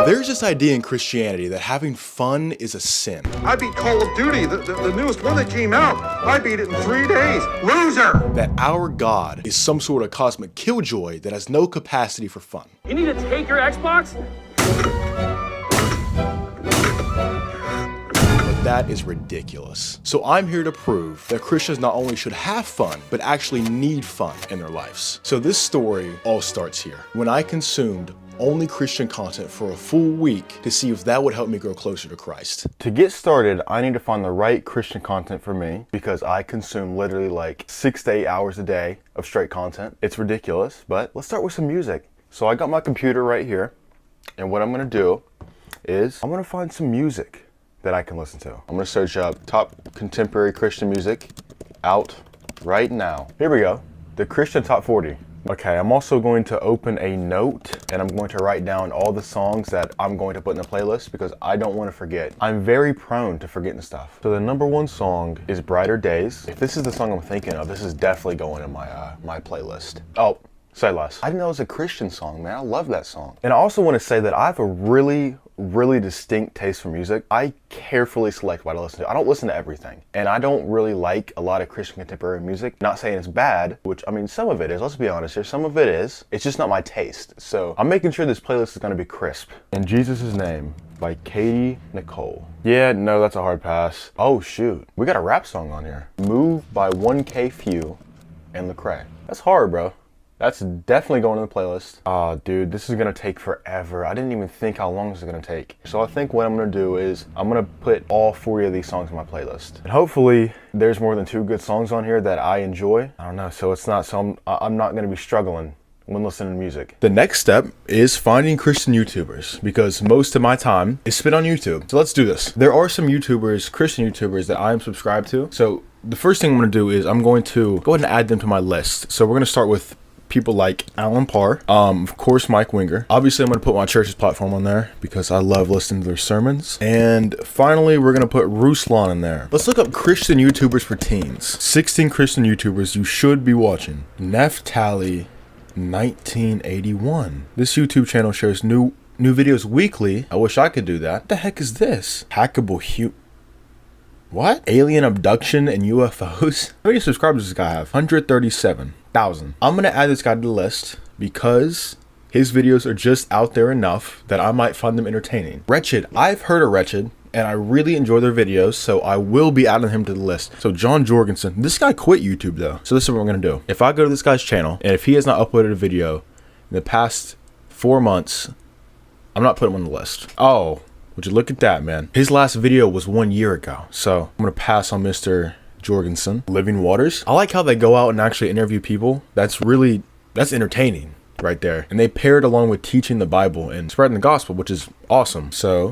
There's this idea in Christianity that having fun is a sin. I beat Call of Duty, the newest one that came out. I beat it in 3 days. Loser! That our God is some sort of cosmic killjoy that has no capacity for fun. You need to take your Xbox? But that is ridiculous. So I'm here to prove that Christians not only should have fun, but actually need fun in their lives. So this story all starts here. When I consumed only Christian content for a full week to see if that would help me grow closer to Christ. To get started, I need to find the right Christian content for me because I consume literally like 6 to 8 hours a day of straight content. It's ridiculous, but let's start with some music. So I got my computer right here, and what I'm gonna do is I'm gonna find some music that I can listen to. I'm gonna search up top contemporary Christian music out right now. Here we go, the Christian Top 40. Okay, I'm also going to open a note and I'm going to write down all the songs that I'm going to put in the playlist because I don't want to forget. I'm very prone to forgetting stuff. So the number one song is Brighter Days. If this is the song I'm thinking of, this is definitely going in my playlist. Oh, say less. I didn't know it was a Christian song, man. I love that song. And I also want to say that I have a really distinct taste for music. I carefully select what I listen to. I don't listen to everything. And I don't really like a lot of Christian contemporary music. Not saying it's bad, which, I mean, some of it is. Let's be honest here. Some of it is. It's just not my taste. So I'm making sure this playlist is going to be crisp. In Jesus' Name by Katie Nicole. Yeah, no, that's a hard pass. Oh, shoot. We got a rap song on here. Move by 1K Few and Lecrae. That's hard, bro. That's definitely going in the playlist. Oh, dude, this is gonna take forever. I didn't even think how long this is gonna take. So I think what I'm gonna do is I'm gonna put all 40 of these songs in my playlist. And hopefully there's more than 2 good songs on here that I enjoy. I don't know, so it's not, so I'm not gonna be struggling when listening to music. The next step is finding Christian YouTubers because most of my time is spent on YouTube. So let's do this. There are some YouTubers, Christian YouTubers that I am subscribed to. So the first thing I'm gonna do is I'm going to go ahead and add them to my list. So we're gonna start with people like Alan Parr, of course Mike Winger. Obviously I'm going to put my church's platform on there because I love listening to their sermons. And finally we're going to put Ruslan in there. Let's look up Christian YouTubers for teens. 16 Christian YouTubers you should be watching. Neftali 1981. This YouTube channel shares new videos weekly. I wish I could do that. What the heck is this? Hackable What? Alien abduction and UFOs? How many subscribers does this guy have? 137,000. I'm gonna add this guy to the list because his videos are just out there enough that I might find them entertaining. Wretched. I've heard of Wretched and I really enjoy their videos, so I will be adding him to the list. So John Jorgensen. This guy quit YouTube though. So this is what we're gonna do. If I go to this guy's channel and if he has not uploaded a video in the past 4 months, I'm not putting him on the list. Oh. Would you look at that, man? His last video was 1 year ago. So I'm gonna pass on Mr. Jorgensen. Living Waters. I like how they go out and actually interview people. That's entertaining right there. And they pair it along with teaching the Bible and spreading the gospel, which is awesome. So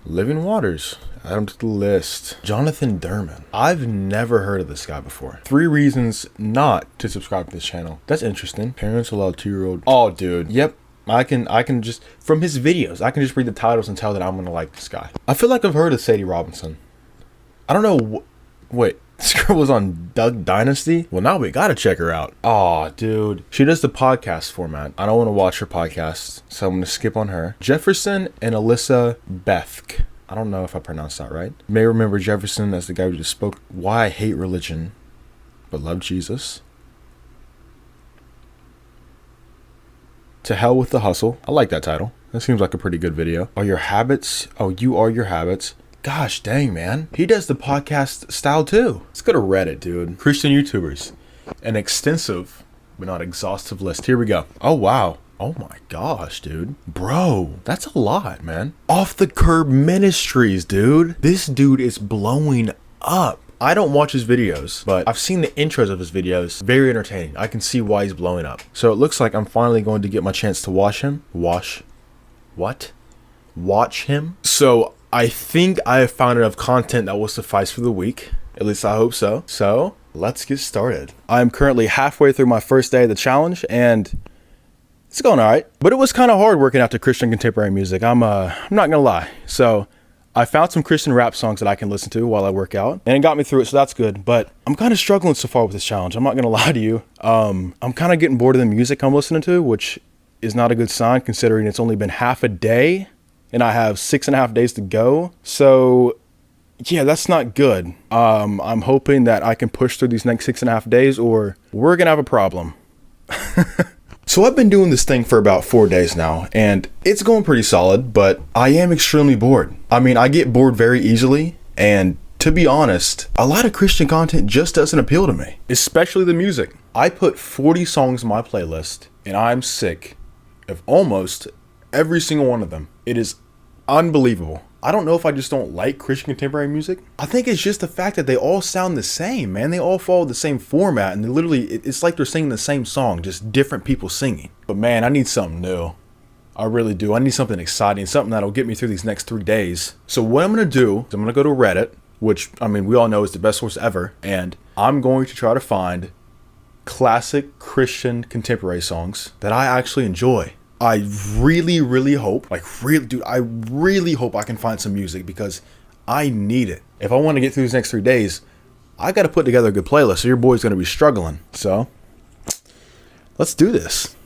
Living Waters, add him to the list. Jonathan Derman. I've never heard of this guy before. 3 reasons not to subscribe to this channel. That's interesting. Parents allow 2-year-old. Oh, dude. Yep. I can just, from his videos, I can just read the titles and tell that I'm gonna like this guy. I feel like I've heard of Sadie Robinson. I don't know, wait, this girl was on Duck Dynasty? Well, now we gotta check her out. Aw, dude. She does the podcast format. I don't wanna watch her podcast, so I'm gonna skip on her. Jefferson and Alyssa Bethk. I don't know if I pronounced that right. You may remember Jefferson as the guy who just spoke why I hate religion, but love Jesus. To Hell with the Hustle. I like that title. That seems like a pretty good video. Are your habits? Oh, you are your habits. Gosh dang, man. He does the podcast style too. Let's go to Reddit, dude. Christian YouTubers. An extensive, but not exhaustive list. Here we go. Oh, wow. Oh my gosh, dude. Bro, that's a lot, man. Off the Curb Ministries, dude. This dude is blowing up. I don't watch his videos, but I've seen the intros of his videos. Very entertaining. I can see why he's blowing up. So it looks like I'm finally going to get my chance to watch him. Watch him. So I think I have found enough content that will suffice for the week. At least I hope so. So let's get started. I'm currently halfway through my first day of the challenge and it's going all right. But it was kind of hard working out to Christian contemporary music. I'm not gonna lie. So I found some Christian rap songs that I can listen to while I work out, and it got me through it, so that's good. But I'm kind of struggling so far with this challenge. I'm not gonna lie to you. I'm kind of getting bored of the music I'm listening to, which is not a good sign considering it's only been half a day and I have 6.5 days to go. So yeah, that's not good. I'm hoping that I can push through these next 6.5 days, or we're gonna have a problem. So I've been doing this thing for about 4 days now, and it's going pretty solid, but I am extremely bored. I mean, I get bored very easily, and to be honest, a lot of Christian content just doesn't appeal to me, especially the music. I put 40 songs in my playlist, and I'm sick of almost every single one of them. It is unbelievable. I don't know if I just don't like Christian contemporary music. I think it's just the fact that they all sound the same, man. They all follow the same format, and they literally, it's like they're singing the same song, just different people singing. But man, I need something new. I really do. I need something exciting, something that'll get me through these next 3 days. So what I'm gonna do is I'm gonna go to Reddit, which, I mean, we all know is the best source ever, and I'm going to try to find classic Christian contemporary songs that I actually enjoy. I really hope, I really hope I can find some music, because I need it. If I want to get through these next 3 days, I got to put together a good playlist, so your boy's going to be struggling. So, let's do this.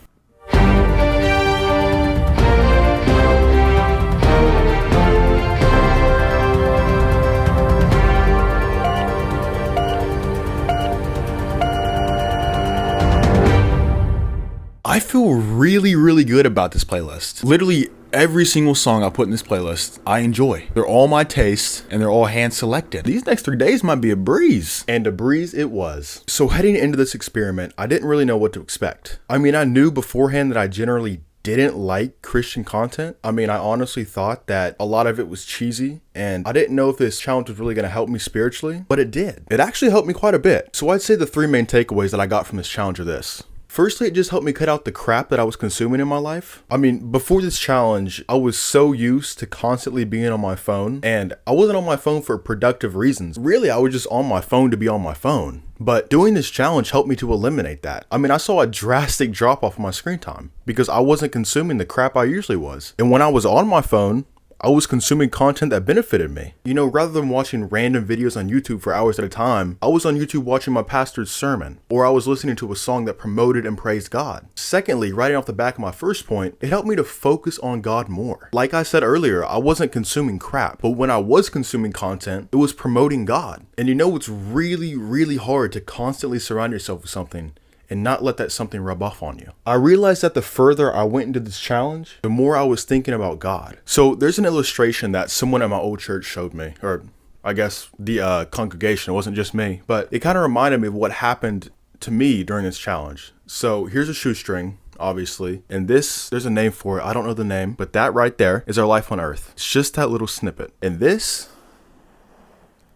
I feel really good about this playlist. Literally every single song I put in this playlist, I enjoy. They're all my taste, and they're all hand selected. These next 3 days might be a breeze. And a breeze it was. So heading into this experiment, I didn't really know what to expect. I mean, I knew beforehand that I generally didn't like Christian content. I mean, I honestly thought that a lot of it was cheesy, and I didn't know if this challenge was really going to help me spiritually, but it did. It actually helped me quite a bit. So I'd say the 3 main takeaways that I got from this challenge are this. Firstly, it just helped me cut out the crap that I was consuming in my life. I mean, before this challenge, I was so used to constantly being on my phone, and I wasn't on my phone for productive reasons. Really, I was just on my phone to be on my phone. But doing this challenge helped me to eliminate that. I mean, I saw a drastic drop off of my screen time because I wasn't consuming the crap I usually was. And when I was on my phone, I was consuming content that benefited me. You know, rather than watching random videos on YouTube for hours at a time, I was on YouTube watching my pastor's sermon, or I was listening to a song that promoted and praised God. Secondly, right off the back of my first point, it helped me to focus on God more. Like I said earlier, I wasn't consuming crap, but when I was consuming content, it was promoting God. And you know, it's really hard to constantly surround yourself with something and not let that something rub off on you. I realized that the further I went into this challenge, the more I was thinking about God. So there's an illustration that someone at my old church showed me, or I guess the congregation. It wasn't just me, but it kind of reminded me of what happened to me during this challenge. So here's a shoestring, obviously, and this, there's a name for it. I don't know the name, but that right there is our life on earth. It's just that little snippet. And this,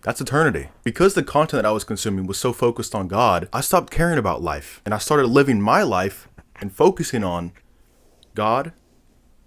that's eternity. Because the content that I was consuming was so focused on God, I stopped caring about life, and I started living my life and focusing on God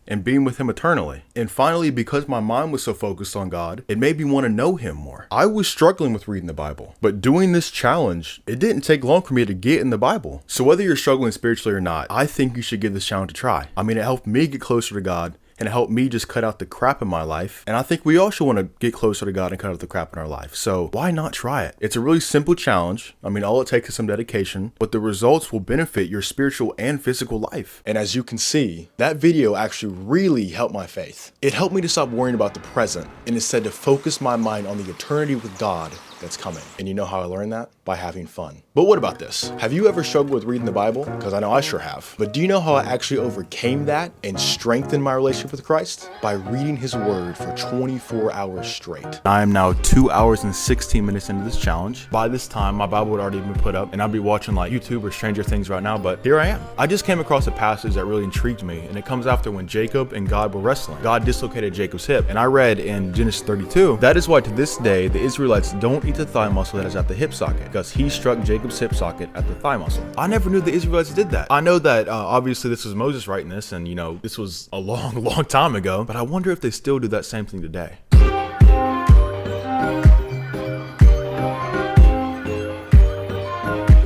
and being with Him eternally. And finally, because my mind was so focused on God, it made me want to know Him more. I was struggling with reading the Bible, but doing this challenge, it didn't take long for me to get in the Bible. So whether you're struggling spiritually or not, I think you should give this challenge a try. I mean, it helped me get closer to God, and it helped me just cut out the crap in my life. And I think we all should want to get closer to God and cut out the crap in our life. So why not try it? It's a really simple challenge. I mean, all it takes is some dedication, but the results will benefit your spiritual and physical life. And as you can see, that video actually really helped my faith. It helped me to stop worrying about the present and instead to focus my mind on the eternity with God that's coming. And you know how I learned that? By having fun. But what about this? Have you ever struggled with reading the Bible? Because I know I sure have. But do you know how I actually overcame that and strengthened my relationship with Christ? By reading His Word for 24 hours straight. I am now 2 hours and 16 minutes into this challenge. By this time, my Bible would already been put up, and I'd be watching like YouTube or Stranger Things right now, but here I am. I just came across a passage that really intrigued me, and it comes after when Jacob and God were wrestling. God dislocated Jacob's hip, and I read in Genesis 32, that is why to this day, the Israelites don't eat the thigh muscle that is at the hip socket, because he struck Jacob's hip socket at the thigh muscle. I never knew the Israelites did that. I know that obviously this was Moses writing this, and you know, this was a long time ago, but I wonder if they still do that same thing today.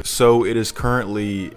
So it is currently,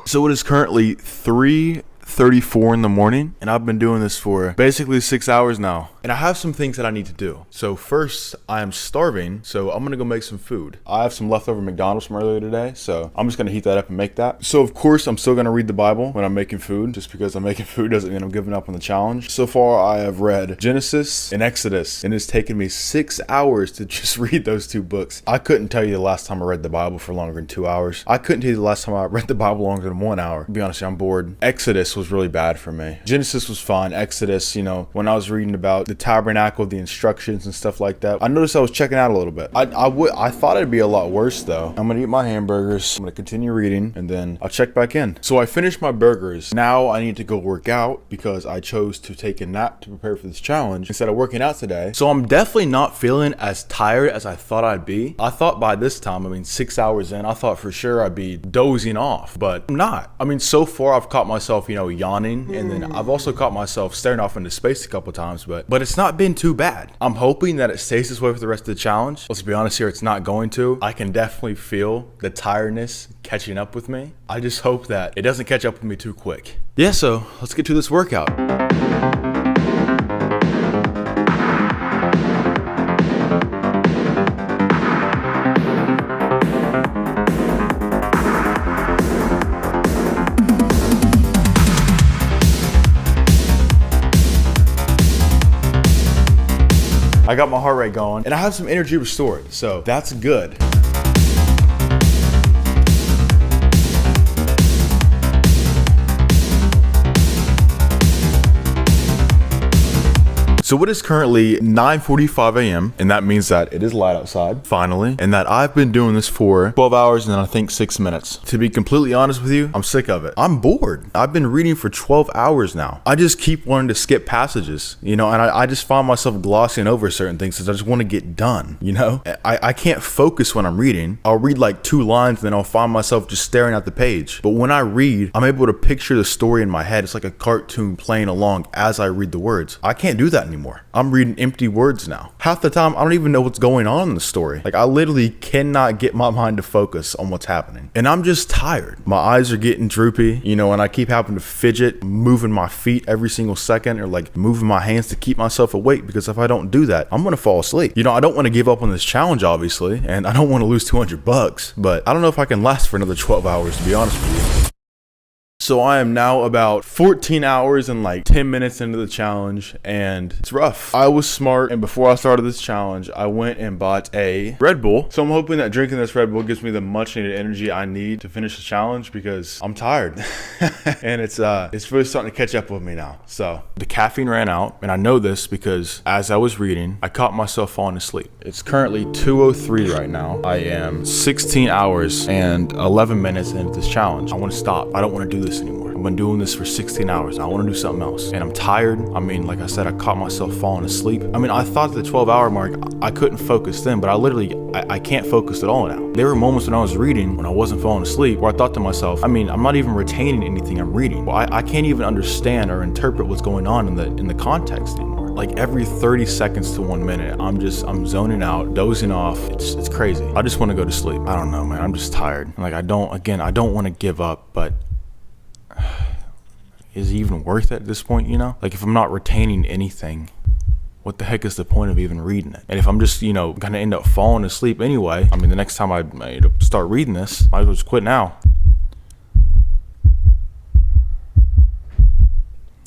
So it is currently 3:34 in the morning, and I've been doing this for basically 6 hours now. And I have some things that I need to do. So first, I am starving, so I'm gonna go make some food. I have some leftover McDonald's from earlier today, so I'm just gonna heat that up and make that. So of course, I'm still gonna read the Bible when I'm making food. Just because I'm making food doesn't mean I'm giving up on the challenge. So far, I have read Genesis and Exodus, and it's taken me 6 hours to just read those two books. I couldn't tell you the last time I read the Bible for longer than 2 hours. I couldn't tell you the last time I read the Bible longer than 1 hour. To be honest, I'm bored. Exodus was really bad for me. Genesis was fine. Exodus, when I was reading about the tabernacle, the instructions and stuff like that, I noticed I was checking out a little bit. I thought it'd be a lot worse though. I'm gonna eat my hamburgers, I'm gonna continue reading, and then I'll check back in. So I finished my burgers. Now I need to go work out because I chose to take a nap to prepare for this challenge instead of working out today. So I'm definitely not feeling as tired as I thought I'd be. I thought by this time, 6 hours in, I thought for sure I'd be dozing off, but I'm not. So far I've caught myself, yawning, and then I've also caught myself staring off into space a couple times, but it's not been too bad. I'm hoping that it stays this way for the rest of the challenge. Let's be honest here, it's not going to. I can definitely feel the tiredness catching up with me. I just hope that it doesn't catch up with me too quick. Yeah, so let's get to this workout. I got my heart rate going and I have some energy restored, so that's good. So it is currently 9:45 a.m. and that means that it is light outside, finally, and that I've been doing this for 12 hours and I think 6 minutes. To be completely honest with you, I'm sick of it. I'm bored. I've been reading for 12 hours now. I just keep wanting to skip passages, and I just find myself glossing over certain things because I just want to get done, I can't focus when I'm reading. I'll read like 2 lines and then I'll find myself just staring at the page. But when I read, I'm able to picture the story in my head. It's like a cartoon playing along as I read the words. I can't do that anymore. I'm reading empty words now. Half the time, I don't even know what's going on in the story. Like, I literally cannot get my mind to focus on what's happening. And I'm just tired. My eyes are getting droopy, and I keep having to fidget, moving my feet every single second, or like moving my hands to keep myself awake, because if I don't do that, I'm gonna fall asleep. I don't want to give up on this challenge, obviously, and I don't want to lose $200, but I don't know if I can last for another 12 hours, to be honest with you. So I am now about 14 hours and like 10 minutes into the challenge, and it's rough. I was smart, and before I started this challenge, I went and bought a Red Bull. So I'm hoping that drinking this Red Bull gives me the much needed energy I need to finish the challenge, because I'm tired. And it's really starting to catch up with me now. So the caffeine ran out, and I know this because as I was reading, I caught myself falling asleep. It's currently 2:03 right now. I am 16 hours and 11 minutes into this challenge. I want to stop. I don't want to do this anymore. I've been doing this for 16 hours. I want to do something else, and I'm tired. Like I said, I caught myself falling asleep. I thought at the 12-hour mark I couldn't focus then, but I can't focus at all now. There were moments when I was reading, when I wasn't falling asleep, where I thought to myself, I'm not even retaining anything I'm reading. Well, I can't even understand or interpret what's going on in the context anymore. Like every 30 seconds to 1 minute, I'm zoning out, dozing off. It's crazy. I just want to go to sleep. I don't know, man. I'm just tired. I don't want to give up, but is it even worth it at this point, Like, if I'm not retaining anything, what the heck is the point of even reading it? And if I'm just, gonna end up falling asleep anyway, the next time I start reading this, might as well just quit now.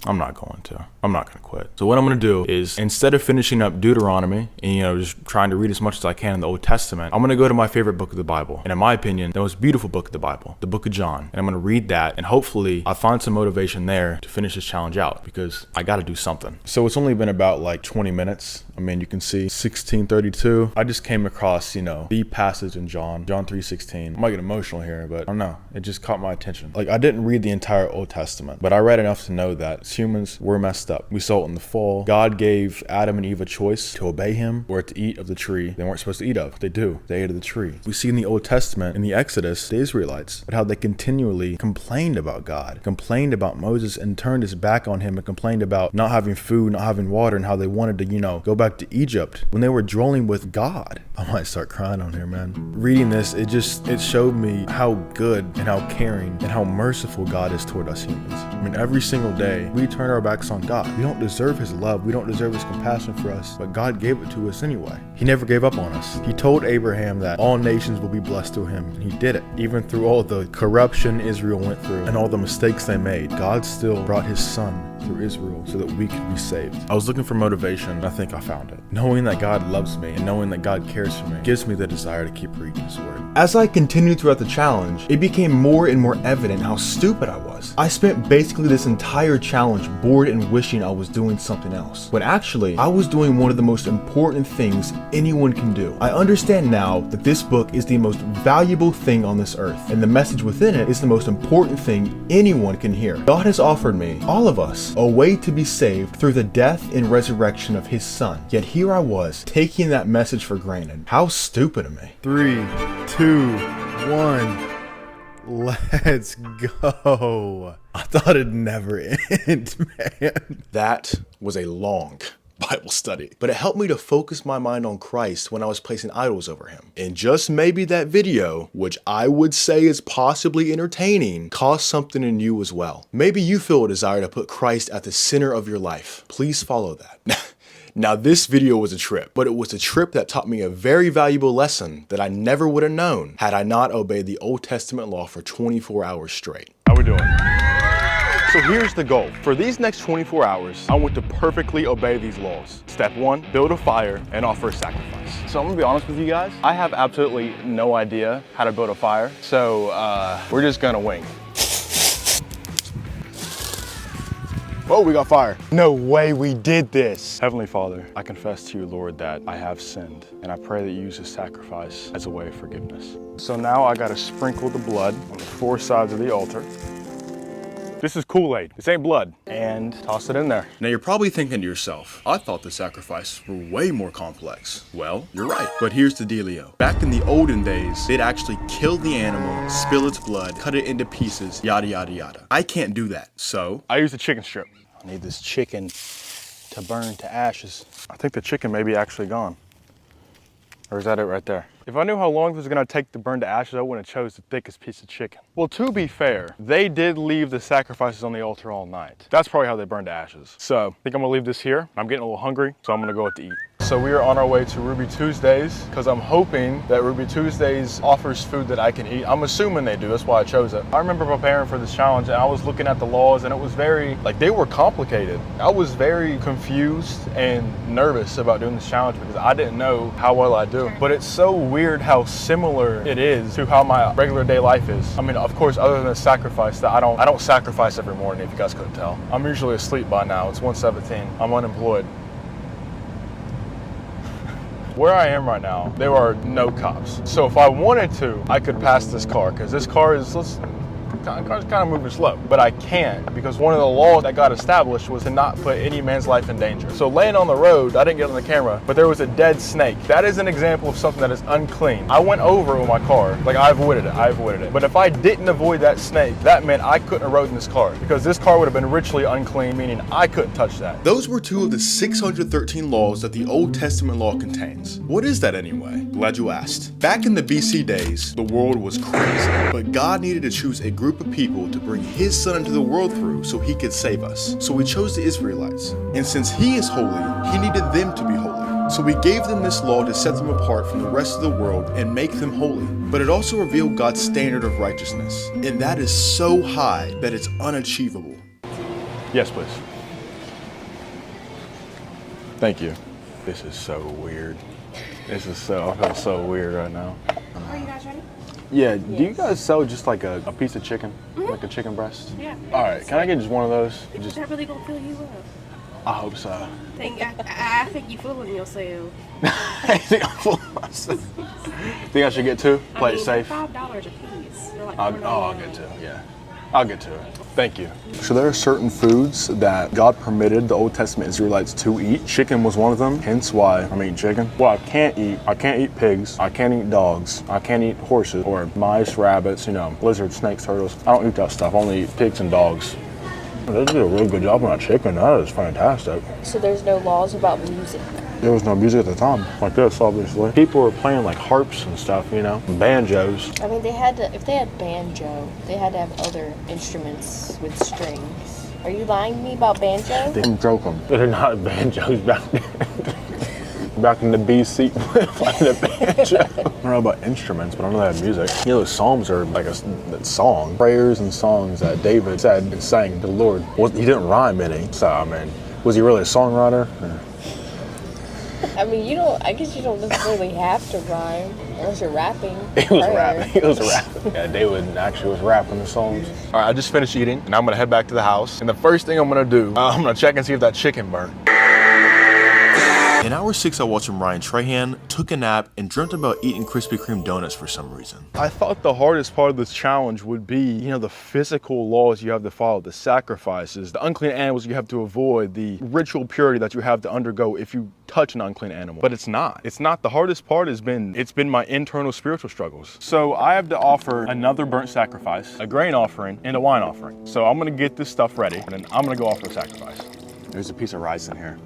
I'm not going to. I'm not going to quit. So what I'm going to do is, instead of finishing up Deuteronomy and, just trying to read as much as I can in the Old Testament, I'm going to go to my favorite book of the Bible. And in my opinion, the most beautiful book of the Bible, the book of John. And I'm going to read that, and hopefully I find some motivation there to finish this challenge out, because I got to do something. So it's only been about like 20 minutes. You can see 16:32. I just came across, the passage in John 3:16. I might get emotional here, but I don't know. It just caught my attention. Like, I didn't read the entire Old Testament, but I read enough to know that humans were messed up. We saw it in the fall. God gave Adam and Eve a choice to obey him or to eat of the tree they weren't supposed to eat of. They do. They ate of the tree. We see in the Old Testament, in the Exodus, the Israelites, but how they continually complained about God, complained about Moses, and turned his back on him, and complained about not having food, not having water, and how they wanted to, go back to Egypt when they were dwelling with God. I might start crying on here, man. Reading this, it showed me how good and how caring and how merciful God is toward us humans. Every single day, we we turn our backs on God? We don't deserve his love. We don't deserve his compassion for us, but God gave it to us anyway. He never gave up on us. He told Abraham that all nations will be blessed through him, and he did it. Even through all the corruption Israel went through and all the mistakes they made, God still brought his son through Israel so that we could be saved. I was looking for motivation, and I think I found it. Knowing that God loves me and knowing that God cares for me gives me the desire to keep reading his word. As I continued throughout the challenge, it became more and more evident how stupid I was. I spent basically this entire challenge bored and wishing I was doing something else, when actually I was doing one of the most important things anyone can do. I understand now that this book is the most valuable thing on this earth, and the message within it is the most important thing anyone can hear. God has offered me, all of us, a way to be saved through the death and resurrection of his son. Yet here I was, taking that message for granted. How stupid of me. 3, 2, 1. Let's go. I thought it'd never end, man. That was a long Bible study, but it helped me to focus my mind on Christ when I was placing idols over him. And just maybe that video, which I would say is possibly entertaining, caused something in you as well. Maybe you feel a desire to put Christ at the center of your life. Please follow that. Now, this video was a trip, but it was a trip that taught me a very valuable lesson that I never would have known had I not obeyed the Old Testament law for 24 hours straight. How we doing? So here's the goal. For these next 24 hours, I want to perfectly obey these laws. Step 1, build a fire and offer a sacrifice. So I'm gonna be honest with you guys, I have absolutely no idea how to build a fire, so we're just gonna wing. Oh, we got fire. No way we did this. Heavenly Father, I confess to you, Lord, that I have sinned, and I pray that you use this sacrifice as a way of forgiveness. So now I gotta sprinkle the blood on the 4 sides of the altar. This is Kool-Aid, this ain't blood. And toss it in there. Now you're probably thinking to yourself, I thought the sacrifices were way more complex. Well, you're right, but here's the dealio. Back in the olden days, they'd actually kill the animal, spill its blood, cut it into pieces, yada, yada, yada. I can't do that, so I use a chicken strip. I need this chicken to burn to ashes. I think the chicken may be actually gone. Or is that it right there? If I knew how long this was gonna take to burn to ashes, I wouldn't have chose the thickest piece of chicken. Well, to be fair, they did leave the sacrifices on the altar all night. That's probably how they burned to ashes. So I think I'm gonna leave this here. I'm getting a little hungry, so I'm gonna go out to eat. So we are on our way to Ruby Tuesdays because I'm hoping that Ruby Tuesdays offers food that I can eat. I'm assuming they do, that's why I chose it. I remember preparing for this challenge and I was looking at the laws and it was very, they were complicated. I was very confused and nervous about doing this challenge because I didn't know how well I do. But it's so weird how similar it is to how my regular day life is. I mean, of course, other than the sacrifice, that I don't sacrifice every morning, if you guys couldn't tell. I'm usually asleep by now, it's 1:17. I'm unemployed. Where I am right now, there are no cops. So if I wanted to, I could pass this car, because this car is, car's kind of moving slow. But I can't, because one of the laws that got established was to not put any man's life in danger. So laying on the road, I didn't get on the camera, but there was a dead snake. That is an example of something that is unclean. I went over with my car, I avoided it. But if I didn't avoid that snake, that meant I couldn't have rode in this car, because this car would have been ritually unclean, meaning I couldn't touch that. Those were 2 of the 613 laws that the Old Testament law contains. What is that anyway? Glad you asked. Back in the BC days, the world was crazy, but God needed to choose a group of people to bring his son into the world through so he could save us. So he chose the Israelites. And since he is holy, he needed them to be holy. So he gave them this law to set them apart from the rest of the world and make them holy. But it also revealed God's standard of righteousness. And that is so high that it's unachievable. Yes, please. Thank you. This is so weird. I feel so weird right now. Are you guys ready? Yeah, do you guys sell just like a piece of chicken? Like a chicken breast? Yeah. All right, can I get just one of those? Is that really gonna fill you up? I hope so. I think you're fooling yourself. I think I'm full of myself. Think I should get 2? Play it safe? $5 a piece. I'll get 2, yeah. I'll get to it. Thank you. So there are certain foods that God permitted the Old Testament Israelites to eat. Chicken was one of them, hence why I'm eating chicken. Well, I can't eat pigs, I can't eat dogs, I can't eat horses or mice, rabbits, lizards, snakes, turtles. I don't eat that stuff, I only eat pigs and dogs. They did a really good job on that chicken, that is fantastic. So there's no laws about music? There was no music at the time, like this, obviously. People were playing like harps and stuff, banjos. I mean, if they had banjo, they had to have other instruments with strings. Are you lying to me about banjo? I'm joking. They're not banjos back then. Back in the BC, playing the banjo. I don't know about instruments, but I know they have music. You know, psalms are like a song. Prayers and songs that David said and sang to the Lord. Well, he didn't rhyme any, so I mean, was he really a songwriter? I mean, I guess you don't necessarily have to rhyme unless you're rapping. He was rapping. He was rapping. Yeah, David actually was rapping the songs. All right, I just finished eating, and I'm gonna head back to the house. And the first thing I'm gonna do, I'm gonna check and see if that chicken burnt. In hour 6, I watched Ryan Trahan, took a nap, and dreamt about eating Krispy Kreme donuts for some reason. I thought the hardest part of this challenge would be, the physical laws you have to follow, the sacrifices, the unclean animals you have to avoid, the ritual purity that you have to undergo if you touch an unclean animal. But it's not. It's not. The hardest part it's been my internal spiritual struggles. So I have to offer another burnt sacrifice, a grain offering, and a wine offering. So I'm gonna get this stuff ready, and then I'm gonna go offer a sacrifice. There's a piece of rice in here.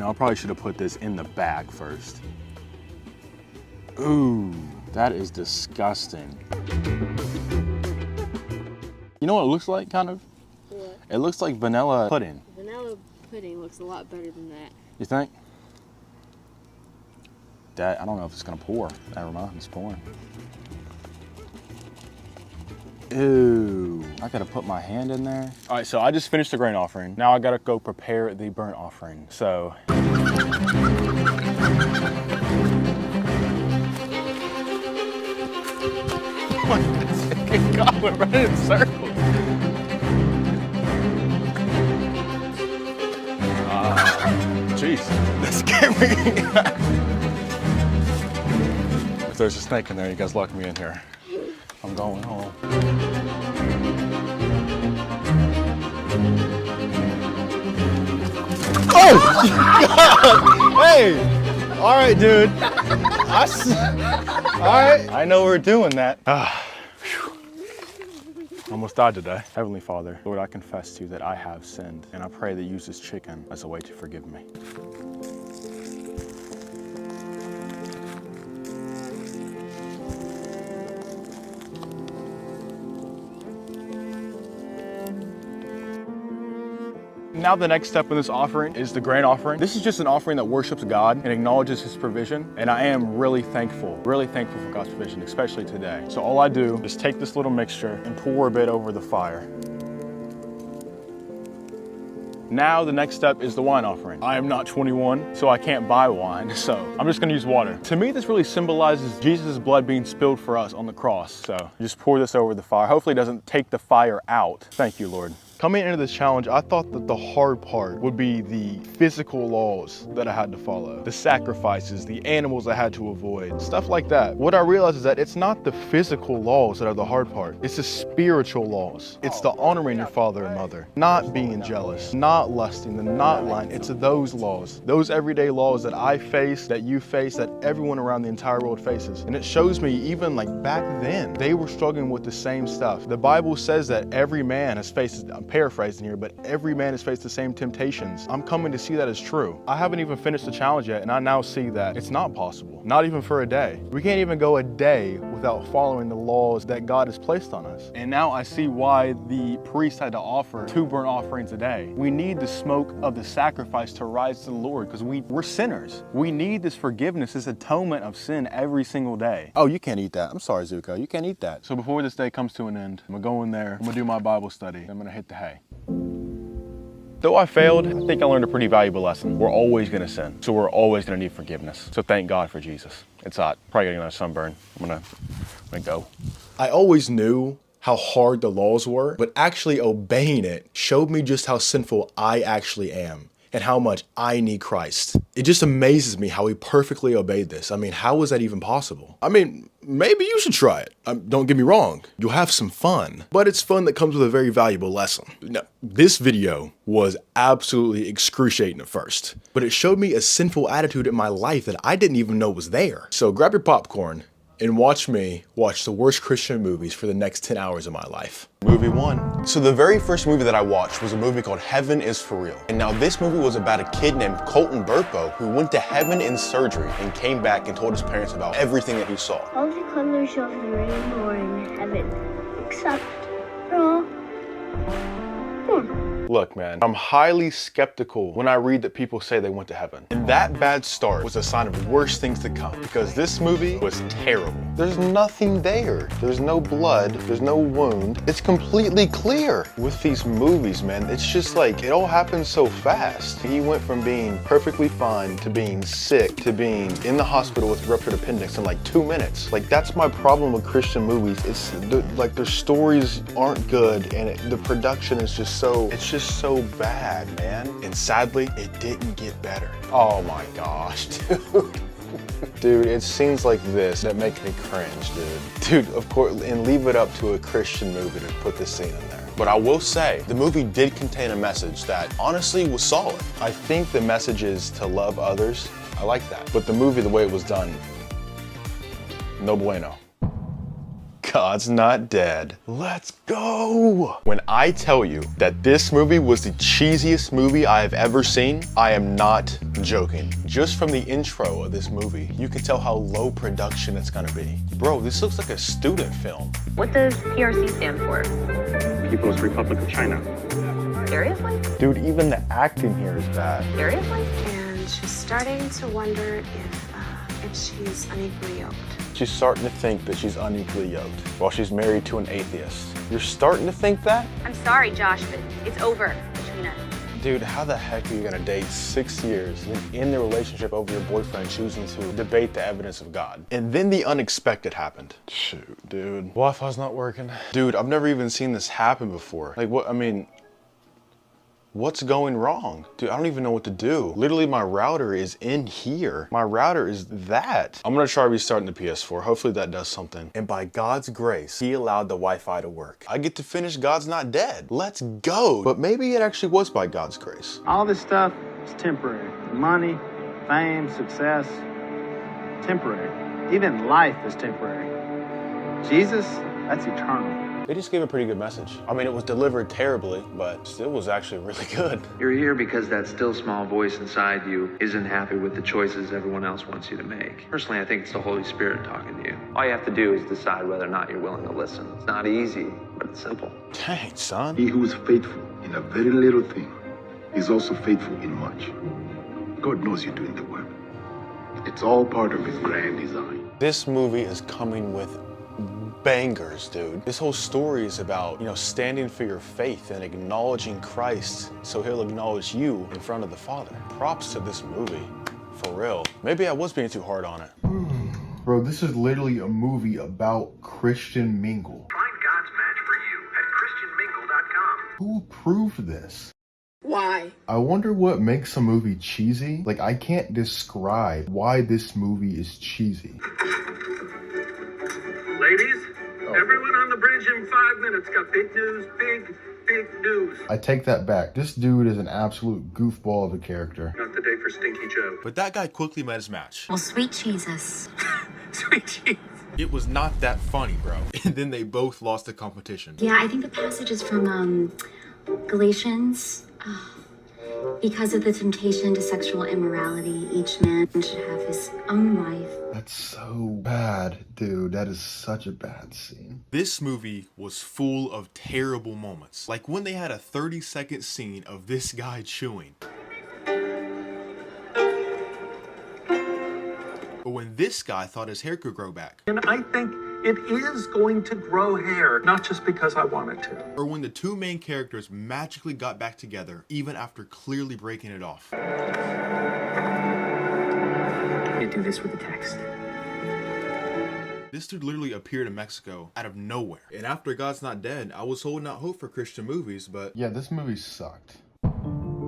I probably should have put this in the bag first. Ooh, that is disgusting. You know what it looks like, kind of? What? It looks like vanilla pudding. Vanilla pudding looks a lot better than that. You think? That, I don't know if it's gonna pour. Never mind, it's pouring. Ew, I gotta put my hand in there. All right, so I just finished the grain offering. Now I gotta go prepare the burnt offering. So. God, we're running in circles. Jeez, that scared me. If there's a snake in there, you guys lock me in here. I'm going home. Oh! God! Hey! All right, dude. All right. I know we're doing that. Almost died today. Heavenly Father, Lord, I confess to you that I have sinned, and I pray that you use this chicken as a way to forgive me. Now the next step in this offering is the grain offering. This is just an offering that worships God and acknowledges his provision. And I am really thankful for God's provision, especially today. So all I do is take this little mixture and pour a bit over the fire. Now the next step is the wine offering. I am not 21, so I can't buy wine, so I'm just gonna use water. To me, this really symbolizes Jesus' blood being spilled for us on the cross. So just pour this over the fire. Hopefully it doesn't take the fire out. Thank you, Lord. Coming into this challenge, I thought that the hard part would be the physical laws that I had to follow, the sacrifices, the animals I had to avoid, stuff like that. What I realized is that it's not the physical laws that are the hard part, it's the spiritual laws. It's the honoring your father and mother, not being jealous, not lusting, and not lying. It's those laws, those everyday laws that I face, that you face, that everyone around the entire world faces. And it shows me even like back then, they were struggling with the same stuff. The Bible says that every man has faced, I'm paraphrasing here, but every man has faced the same temptations. I'm coming to see that as true. I haven't even finished the challenge yet, and I now see that it's not possible, not even for a day. We can't even go a day without following the laws that God has placed on us. And now I see why the priest had to offer 2 burnt offerings a day. We need the smoke of the sacrifice to rise to the Lord because we're sinners. We need this forgiveness, this atonement of sin every single day. Oh, you can't eat that. I'm sorry, Zuko. You can't eat that. So before this day comes to an end, I'm gonna go in there, I'm gonna do my Bible study, I'm gonna hit the hay. Though I failed, I think I learned a pretty valuable lesson. We're always gonna sin, so we're always gonna need forgiveness. So thank God for Jesus. It's hot, probably getting another sunburn. I'm gonna go. I always knew how hard the laws were, but actually obeying it showed me just how sinful I actually am and how much I need Christ. It just amazes me how he perfectly obeyed this. I mean, how is that even possible? I mean, maybe you should try it. Don't get me wrong, you'll have some fun, but it's fun that comes with a very valuable lesson. Now, this video was absolutely excruciating at first, but it showed me a sinful attitude in my life that I didn't even know was there. So grab your popcorn, and watch me watch the worst Christian movies for the next 10 hours of my life. Movie 1. So the very first movie that I watched was a movie called Heaven is For Real. And now this movie was about a kid named Colton Burpo who went to heaven in surgery and came back and told his parents about everything that he saw. All the colors of the rainbow are in heaven, except for all. Look, man, I'm highly skeptical when I read that people say they went to heaven. And that bad start was a sign of worse things to come because this movie was terrible. There's nothing there. There's no blood. There's no wound. It's completely clear. With these movies, man, it's just like, it all happens so fast. He went from being perfectly fine to being sick to being in the hospital with ruptured appendix in like 2 minutes. Like, that's my problem with Christian movies. It's like their stories aren't good and the production is just so, it's just so bad, man. And sadly, it didn't get better. Oh my gosh, dude. Dude, it's scenes like this that make me cringe, dude. Dude, of course, and leave it up to a Christian movie to put this scene in there. But I will say, the movie did contain a message that honestly was solid. I think the message is to love others. I like that. But the movie, the way it was done, no bueno. God's Not Dead. Let's go! When I tell you that this movie was the cheesiest movie I have ever seen, I am not joking. Just from the intro of this movie, you can tell how low production it's gonna be. Bro, this looks like a student film. What does PRC stand for? People's Republic of China. Seriously? Dude, even the acting here is bad. Seriously? And she's starting to wonder if she's unequally yoked. She's starting to think that she's unequally yoked while she's married to an atheist. You're starting to think that? I'm sorry, Josh, but it's over between us. Dude, how the heck are you gonna date 6 years and end the relationship over your boyfriend choosing to debate the evidence of God? And then the unexpected happened. Shoot, dude. Wi-Fi's not working. Dude, I've never even seen this happen before. Like, what, I mean, what's going wrong? Dude, I don't even know what to do. Literally, my router is in here. My router is that. I'm gonna try restarting the PS4. Hopefully that does something. And by God's grace, he allowed the Wi-Fi to work. I get to finish God's Not Dead. Let's go. But maybe it actually was by God's grace. All this stuff is temporary. Money, fame, success, temporary. Even life is temporary. Jesus, that's eternal. They just gave a pretty good message. I mean, it was delivered terribly, but still was actually really good. You're here because that still small voice inside you isn't happy with the choices everyone else wants you to make. Personally, I think it's the Holy Spirit talking to you. All you have to do is decide whether or not you're willing to listen. It's not easy, but it's simple. Dang, son. He who is faithful in a very little thing is also faithful in much. God knows you're doing the work. It's all part of his grand design. This movie is coming with bangers, dude. This whole story is about, you know, standing for your faith and acknowledging Christ so he'll acknowledge you in front of the Father. Props to this movie, for real. Maybe I was being too hard on it. Bro, this is literally a movie about Christian Mingle. Find God's match for you at ChristianMingle.com. Who approved this? Why? I wonder what makes a movie cheesy. Like, I can't describe why this movie is cheesy. Ladies, everyone on the bridge in 5 minutes got big news, big news. I take that back. This dude is an absolute goofball of a character. Not the day for Stinky Joe. But that guy quickly met his match. Well, sweet Jesus. Sweet cheese. It was not that funny, bro. And then they both lost the competition. Yeah, I think the passage is from Galatians. Because of the temptation to sexual immorality, each man should have his own wife. That's so bad, dude. That is such a bad scene. This movie was full of terrible moments. Like when they had a 30-second scene of this guy chewing. Or when this guy thought his hair could grow back. And I think it is going to grow hair, not just because I want it to. Or when the two main characters magically got back together, even after clearly breaking it off. You do this with the text. This dude literally appeared in Mexico out of nowhere. And after God's Not Dead, I was holding out hope for Christian movies, but yeah, this movie sucked.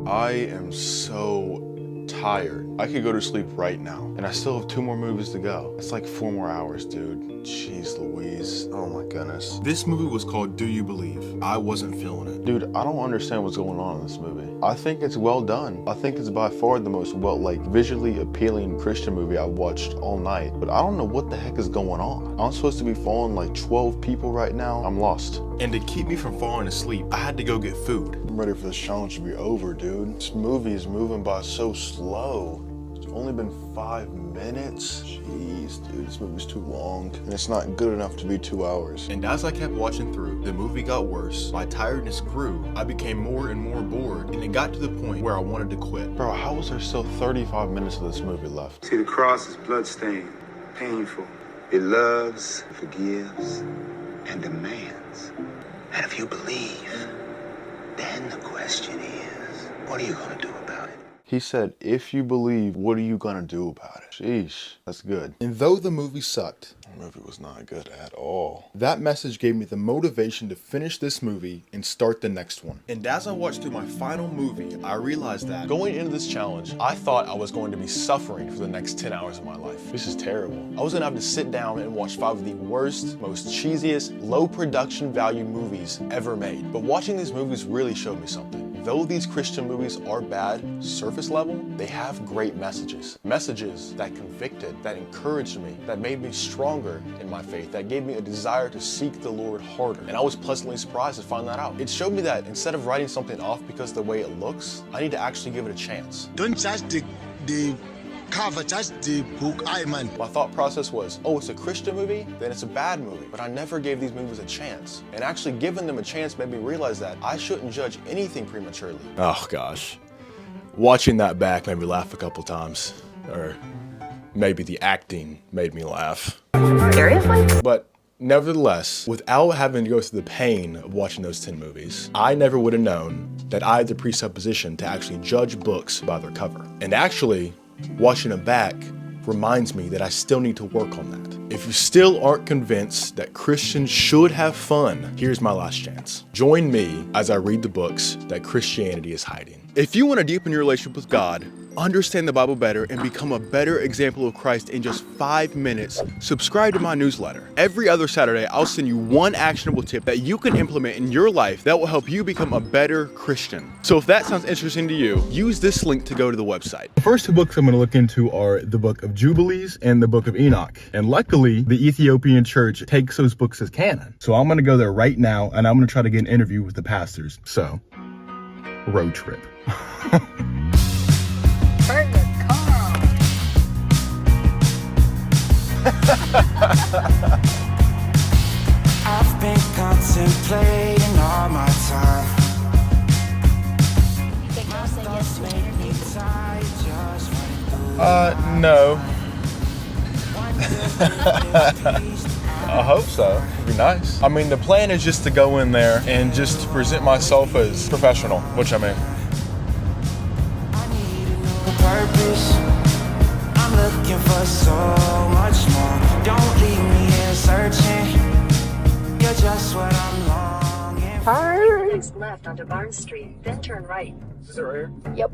I am so tired. I could go to sleep right now, and I still have 2 more movies to go. That's like 4 more hours, dude. Jeez Louise. Oh my goodness. This movie was called Do You Believe? I wasn't feeling it. Dude, I don't understand what's going on in this movie. I think it's well done. I think it's by far the most visually appealing Christian movie I've watched all night. But I don't know what the heck is going on. I'm supposed to be following like 12 people right now. I'm lost. And to keep me from falling asleep, I had to go get food. I'm ready for this challenge to be over, dude. This movie is moving by so slow. It's only been 5 minutes. Jeez, dude, this movie's too long. And it's not good enough to be 2 hours. And as I kept watching through, the movie got worse. My tiredness grew. I became more and more bored. And it got to the point where I wanted to quit. Bro, how was there still 35 minutes of this movie left? See, the cross is bloodstained, painful. It loves, forgives, and demands. And if you believe, then the question is, what are you going to do about it? He said, if you believe, what are you gonna do about it? Sheesh, that's good. And though the movie sucked, the movie was not good at all. That message gave me the motivation to finish this movie and start the next one. And as I watched through my final movie, I realized that going into this challenge, I thought I was going to be suffering for the next 10 hours of my life. This is terrible. I was gonna have to sit down and watch 5 of the worst, most cheesiest, low production value movies ever made. But watching these movies really showed me something. Though these Christian movies are bad, surface level, they have great messages. Messages that convicted, that encouraged me, that made me stronger in my faith, that gave me a desire to seek the Lord harder. And I was pleasantly surprised to find that out. It showed me that instead of writing something off because of the way it looks, I need to actually give it a chance. Don't judge the cover, judge the book. My thought process was, oh, it's a Christian movie? Then it's a bad movie. But I never gave these movies a chance. And actually giving them a chance made me realize that I shouldn't judge anything prematurely. Oh gosh. Watching that back made me laugh a couple times. Or maybe the acting made me laugh. Seriously? But nevertheless, without having to go through the pain of watching those 10 movies, I never would have known that I had the presupposition to actually judge books by their cover. And actually, watching them back reminds me that I still need to work on that. If you still aren't convinced that Christians should have fun, here's my last chance. Join me as I read the books that Christianity is hiding. If you want to deepen your relationship with God, understand the Bible better, and become a better example of Christ in just 5 minutes, subscribe to my newsletter. Every other Saturday, I'll send you one actionable tip that you can implement in your life that will help you become a better Christian. So if that sounds interesting to you, use this link to go to the website. The first 2 books I'm going to look into are the Book of Jubilees and the Book of Enoch. And luckily, the Ethiopian church takes those books as canon. So I'm going to go there right now, and I'm going to try to get an interview with the pastors. So, road trip. I've been contemplating all my time. No. I hope so. It'd be nice. I mean, the plan is just to go in there and just to present myself as professional, which I mean. Purpose. I'm looking for so much more. Don't leave me here searching. You're just what I'm longing for. Next left onto Barnes Street, then turn right. Is it right here? Yep.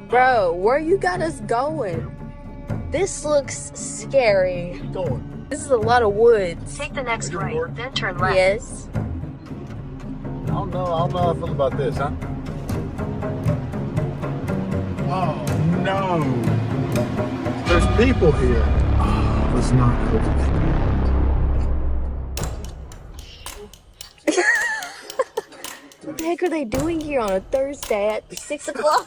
Bro, where you got us going? This looks scary. Keep going. This is a lot of woods. Take the next right, then turn left. Yes. I don't know how I feel about this, huh? Oh no! There's people here. Oh, let's not go. What the heck are they doing here on a Thursday at 6 o'clock?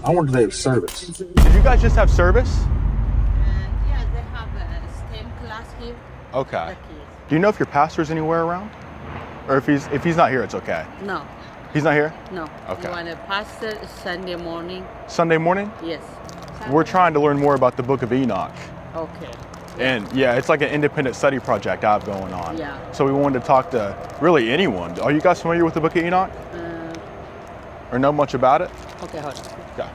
I wonder if they have service. Did you guys just have service? Yeah, they have a STEM class here. Okay. Do you know if your pastor's anywhere around? Or if he's not here, it's okay? No. He's not here? No. Okay. You want a pastor Sunday morning? Sunday morning? Yes. We're trying to learn more about the Book of Enoch. Okay. And yeah, it's like an independent study project I have going on. Yeah. So we wanted to talk to really anyone. Are you guys familiar with the Book of Enoch? Or know much about it? Okay, hold on. Okay.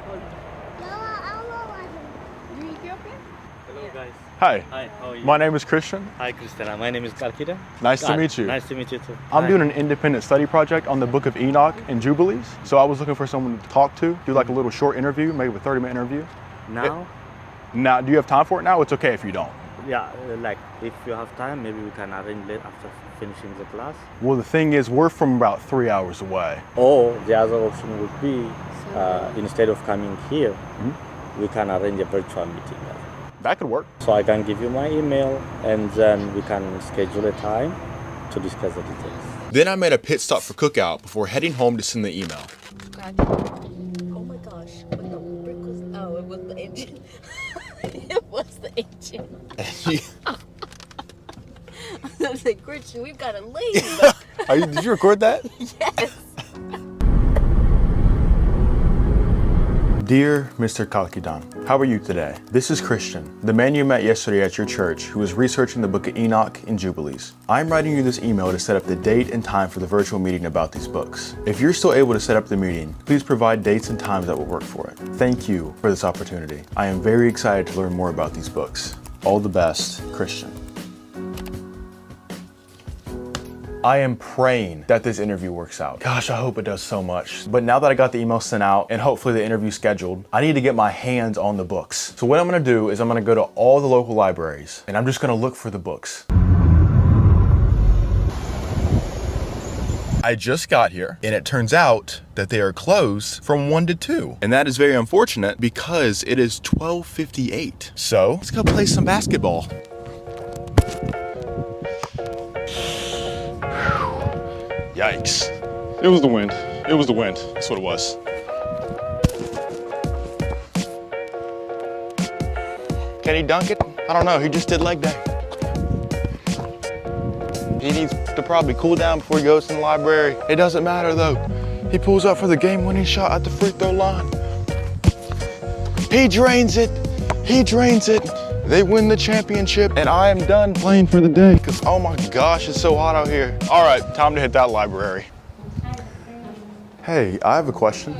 guys. Hi. Hi, how are you? My name is Christian. Hi, Christiana. My name is Karkida. Nice to meet you. Nice to meet you too. I'm Hi. doing an independent study project on the book of Enoch and Jubilees. So I was looking for someone to talk to, do like a little short interview, maybe a 30-minute interview. Now? Now, do you have time for it now? It's okay if you don't. Yeah, like if you have time, maybe we can arrange it after finishing the class. Well, the thing is, we're from about 3 hours away. Or the other option would be, instead of coming here, we can arrange a virtual meeting. That could work. So I can give you my email and then we can schedule a time to discuss the details. Then I made a pit stop for cookout before heading home to send the email. Oh my gosh, when the brick was, oh, it was the engine. It was the engine. I was like, Christian, we've got to leave. Did you record that? Yes. Dear Mr. Kalkidan, how are you today? This is Christian, the man you met yesterday at your church who was researching the book of Enoch and Jubilees. I'm writing you this email to set up the date and time for the virtual meeting about these books. If you're still able to set up the meeting, please provide dates and times that will work for it. Thank you for this opportunity. I am very excited to learn more about these books. All the best, Christian. I am praying that this interview works out. Gosh, I hope it does so much. But now that I got the email sent out and hopefully the interview scheduled, I need to get my hands on the books. So what I'm gonna do is I'm gonna go to all the local libraries and I'm just gonna look for the books. I just got here and it turns out that they are closed from 1 to 2. And that is very unfortunate because it is 12:58. So let's go play some basketball. Yikes. It was the wind. It was the wind. That's what it was. Can he dunk it? I don't know. He just did leg day. He needs to probably cool down before he goes to the library. It doesn't matter though. He pulls up for the game-winning shot at the free throw line. He drains it. He drains it. They win the championship and I am done playing for the day because oh my gosh, it's so hot out here. All right, time to hit that library. Hey, I have a question.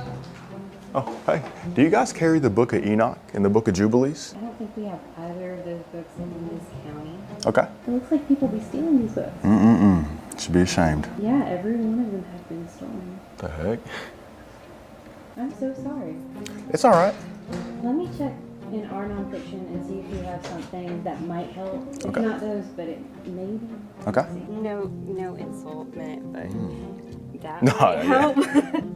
Oh, hey, do you guys carry the book of Enoch and the book of Jubilees? I don't think we have either of those books in this county. Okay. It looks like people be stealing these books. Should be ashamed. Yeah, every one of them have been stolen. The heck? I'm so sorry. It's all right. Let me check in our nonfiction and see if we have something that might help. If Okay. not those, but it maybe. Okay. No insult meant, but that No, might help.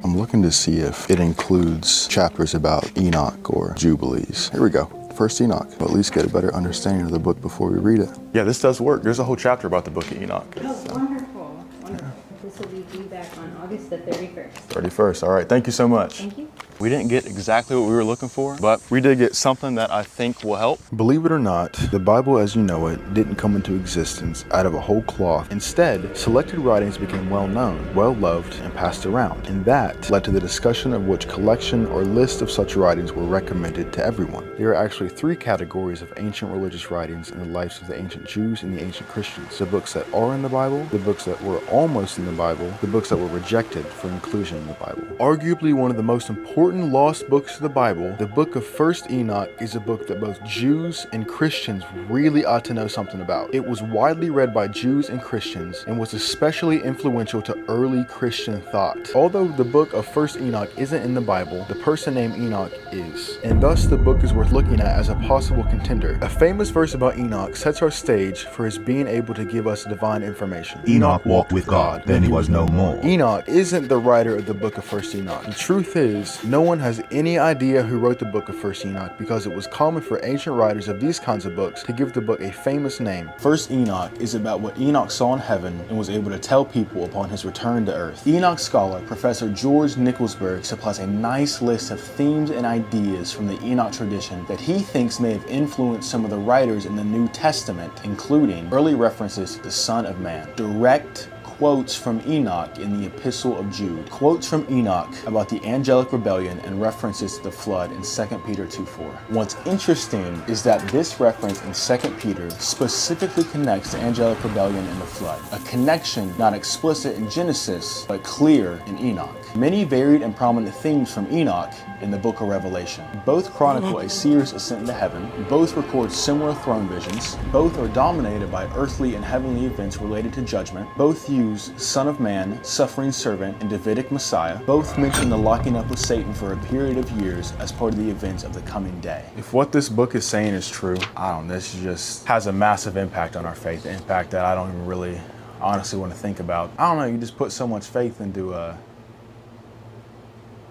I'm looking to see if it includes chapters about Enoch or Jubilees. Here we go. First Enoch. We'll at least get a better understanding of the book before we read it. Yeah, this does work. There's a whole chapter about the book of Enoch. Oh, wonderful. Wonderful. This will be due back on August the 31st. 31st. All right. Thank you so much. Thank you. We didn't get exactly what we were looking for, but we did get something that I think will help. Believe it or not, the Bible as you know it didn't come into existence out of a whole cloth. Instead, selected writings became well known, well loved, and passed around. And that led to the discussion of which collection or list of such writings were recommended to everyone. There are actually 3 categories of ancient religious writings in the lives of the ancient Jews and the ancient Christians. The books that are in the Bible, the books that were almost in the Bible, the books that were rejected for inclusion in the Bible. Arguably one of the most important lost books of the Bible, the book of First Enoch is a book that both Jews and Christians really ought to know something about. It was widely read by Jews and Christians and was especially influential to early Christian thought. Although the book of First Enoch isn't in the Bible, the person named Enoch is, and thus the book is worth looking at as a possible contender. A famous verse about Enoch sets our stage for his being able to give us divine information. Enoch walked with God, then he was no more. Enoch isn't the writer of the book of First Enoch. The truth is, no one has any idea who wrote the book of First Enoch because it was common for ancient writers of these kinds of books to give the book a famous name. First Enoch is about what Enoch saw in heaven and was able to tell people upon his return to earth. Enoch scholar Professor George Nicholsberg supplies a nice list of themes and ideas from the Enoch tradition that he thinks may have influenced some of the writers in the New Testament, including early references to the Son of Man, direct quotes from Enoch in the Epistle of Jude, quotes from Enoch about the angelic rebellion and references to the flood in 2 Peter 2:4. What's interesting is that this reference in 2 Peter specifically connects the angelic rebellion and the flood, a connection not explicit in Genesis but clear in Enoch. Many varied and prominent themes from Enoch in the book of Revelation. Both chronicle a seer's ascent into heaven, both record similar throne visions, both are dominated by earthly and heavenly events related to judgment, both use Son of Man, Suffering Servant, and Davidic Messiah, both mention the locking up with Satan for a period of years as part of the events of the coming day. If what this book is saying is true, I don't know, this just has a massive impact on our faith, an impact that I don't even really honestly want to think about. I don't know, you just put so much faith into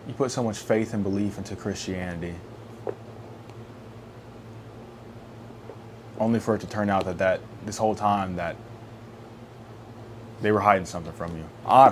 you put so much faith and belief into Christianity, only for it to turn out that this whole time that they were hiding something from you. I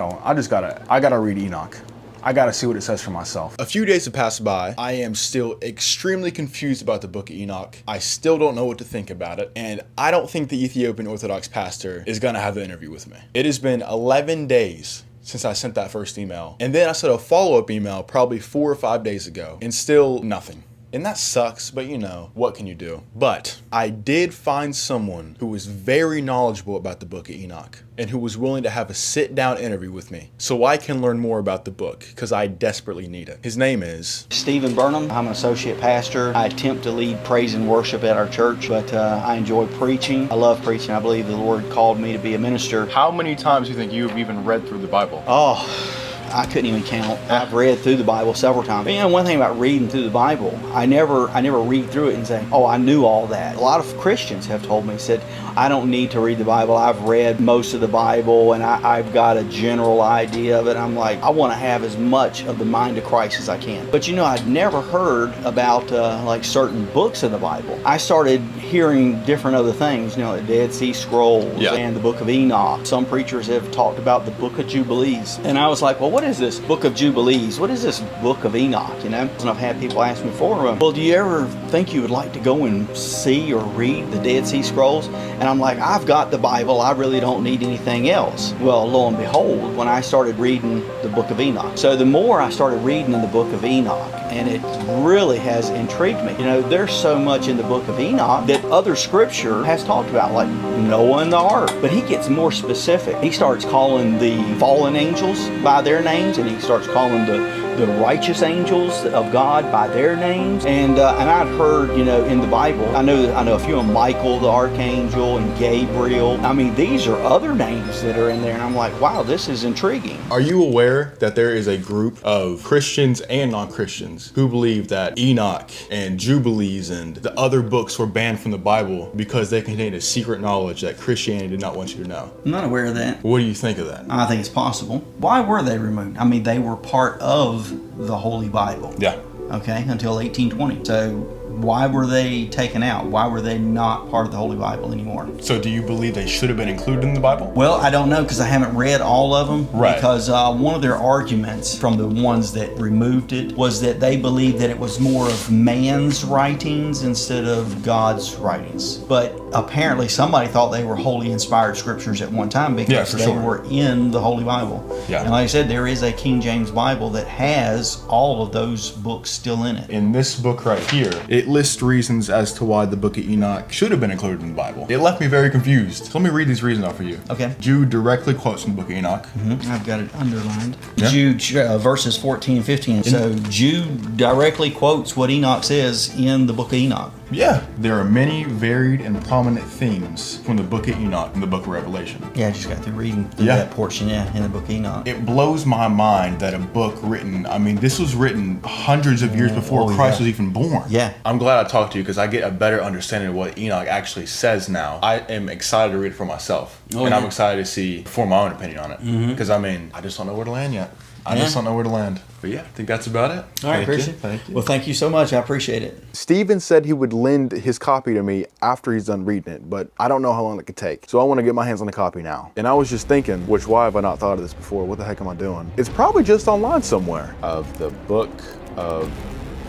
gotta read Enoch. I gotta see what it says for myself. A few days have passed by. I am still extremely confused about the book of Enoch. I still don't know what to think about it, and I don't think the Ethiopian Orthodox pastor is gonna have the interview with me. It has been 11 days since I sent that first email, and then I sent a follow-up email probably 4 or 5 days ago, and still nothing. And that sucks, but you know, what can you do? But I did find someone who was very knowledgeable about the book of Enoch and who was willing to have a sit-down interview with me so I can learn more about the book, because I desperately need it. His name is Stephen Burnham. I'm an associate pastor. I attempt to lead praise and worship at our church, but I enjoy preaching. I love preaching. I believe the Lord called me to be a minister. How many times do you think you've even read through the Bible? Oh, I couldn't even count. I've read through the Bible several times. But, you know, one thing about reading through the Bible, I never read through it and say, oh, I knew all that. A lot of Christians have told me, said, I don't need to read the Bible. I've read most of the Bible and I've got a general idea of it. I'm like, I want to have as much of the mind of Christ as I can. But you know, I'd never heard about like certain books of the Bible. I started hearing different other things, you know, the Dead Sea Scrolls and the book of Enoch. Some preachers have talked about the book of Jubilees. And I was like, well, what is this book of Jubilees? What is this book of Enoch? You know, and I've had people ask me before, well, do you ever think you would like to go and see or read the Dead Sea Scrolls? And I'm like, I've got the Bible. I really don't need anything else. Well, lo and behold, when I started reading the book of Enoch. So the more I started reading in the book of Enoch, and it really has intrigued me. You know, there's so much in the book of Enoch that other scripture has talked about, like Noah and the ark. But he gets more specific. He starts calling the fallen angels by their names, and he starts calling the righteous angels of God by their names. And I'd heard, you know, in the Bible, I know a few of them, Michael the archangel and Gabriel. I mean, these are other names that are in there, and I'm like, wow, this is intriguing. Are you aware that there is a group of Christians and non-Christians who believe that Enoch and Jubilees and the other books were banned from the Bible because they contained a secret knowledge that Christianity did not want you to know? I'm not aware of that. What do you think of that? I think it's possible. Why were they removed? I mean, they were part of the Holy Bible. Yeah. Okay, until 1820. So why were they taken out? Why were they not part of the Holy Bible anymore? So do you believe they should have been included in the Bible? Well, I don't know, because I haven't read all of them. Right. Because one of their arguments from the ones that removed it was that they believed that it was more of man's writings instead of God's writings. But apparently somebody thought they were holy inspired scriptures at one time, because they were in the Holy Bible. Yeah. And like I said, there is a King James Bible that has all of those books still in it. In this book right here, it lists reasons as to why the book of Enoch should have been included in the Bible. It left me very confused. So let me read these reasons out for you. Okay. Jude directly quotes from the book of Enoch. I've got it underlined. Yeah. Jude verses 14 and 15. So Jude directly quotes what Enoch says in the book of Enoch. Yeah. There are many varied and prominent themes from the book of Enoch and the book of Revelation. Yeah, I just got through reading that portion, in the book of Enoch. It blows my mind that a book written, I mean, this was written hundreds of years before Christ was even born. Yeah. I'm glad I talked to you, because I get a better understanding of what Enoch actually says now. I am excited to read it for myself. I'm excited to form my own opinion on it. Because, I mean, I just don't know where to land yet. I just don't know where to land. But yeah, I think that's about it. All right, Christian. Thank you. Well, thank you so much. I appreciate it. Steven said he would lend his copy to me after he's done reading it, but I don't know how long it could take. So I want to get my hands on the copy now. And I was just thinking, why have I not thought of this before? What the heck am I doing? It's probably just online somewhere. Of the book of,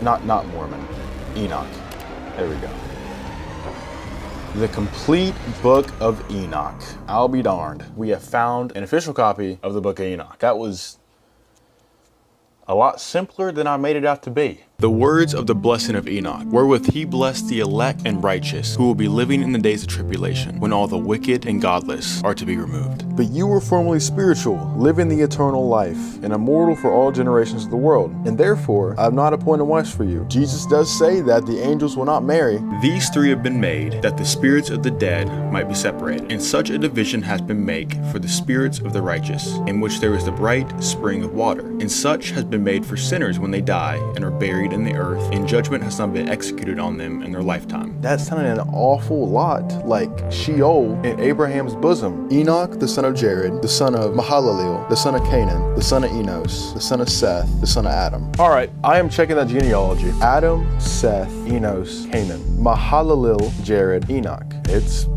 not Mormon, Enoch. There we go. The complete book of Enoch. I'll be darned. We have found an official copy of the book of Enoch. That was a lot simpler than I made it out to be. The words of the blessing of Enoch, wherewith he blessed the elect and righteous, who will be living in the days of tribulation, when all the wicked and godless are to be removed. But you were formerly spiritual, living the eternal life, and immortal for all generations of the world. And therefore, I have not appointed wives for you. Jesus does say that the angels will not marry. These three have been made, that the spirits of the dead might be separated. And such a division has been made for the spirits of the righteous, in which there is the bright spring of water. And such has been made for sinners when they die and are buried in the earth, and judgment has not been executed on them in their lifetime. That's sounding an awful lot like Sheol in Abraham's bosom. Enoch, the son of Jared, the son of Mahalalel, the son of Canaan, the son of Enos, the son of Seth, the son of Adam. All right, I am checking that genealogy. Adam, Seth, Enos, Canaan, Mahalalel, Jared, Enoch. It's